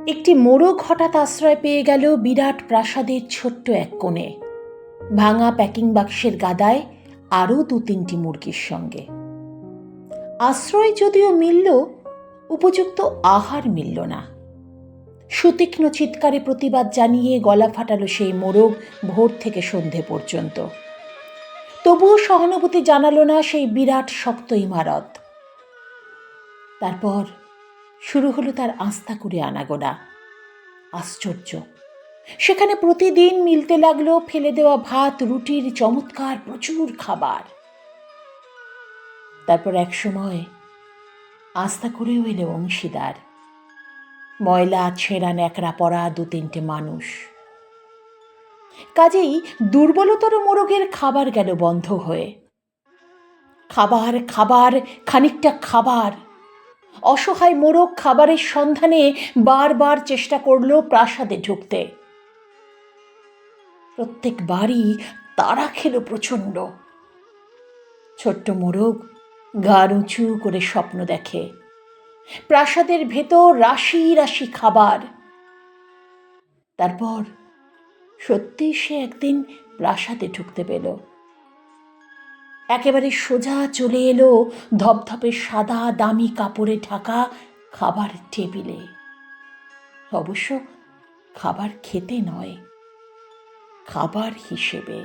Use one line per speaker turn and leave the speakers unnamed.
একটি মোড়ক হঠাৎ আশ্রয় পেয়ে গেল বিরাট প্রাসাদের ছোট্ট এক কোণে, ভাঙা প্যাকিং বাক্সের গাদায় আরও 2-3টি মুরগির সঙ্গে। আশ্রয় যদিও মিলল, উপযুক্ত আহার মিলল না। সুতীক্ষ্ণ চিৎকারে প্রতিবাদ জানিয়ে গলা ফাটালো সেই মোড়ক ভোর থেকে সন্ধে পর্যন্ত। তবুও সহানুভূতি জানালো না সেই বিরাট শক্ত ইমারত। তারপর শুরু হলো তার আস্থা করে আনাগোনা। আশ্চর্য, সেখানে প্রতিদিন মিলতে লাগলো ফেলে দেওয়া ভাত রুটির চমৎকার প্রচুর খাবার। তারপর এক সময় আস্থা করেও এলো অংশীদার, ময়লা ছেঁড়া ন্যাকড়া পরা 2-3টে মানুষ। কাজেই দুর্বলতর মোরগের খাবার গেল বন্ধ হয়ে। খাবার খাবার খানিকটা খাবার। অসহায় মোরগ খাবারের সন্ধানে বারবার চেষ্টা করল প্রাসাদে ঢুকতে। প্রত্যেকবারই তাড়া খেল প্রচণ্ড। ছোট্ট মোরগ ঘাড় উঁচু করে স্বপ্ন দেখে, প্রাসাদের ভেতর রাশি রাশি খাবার। তারপর সত্যি সে একদিন প্রাসাদে ঢুকতে পেল। একেবারে সোজা চলে এলো ধপধপে সাদা দামি কাপড়ে ঢাকা খাবার টেবিলে। অবশ্য খাবার খেতে নয়, খাবার হিসেবে।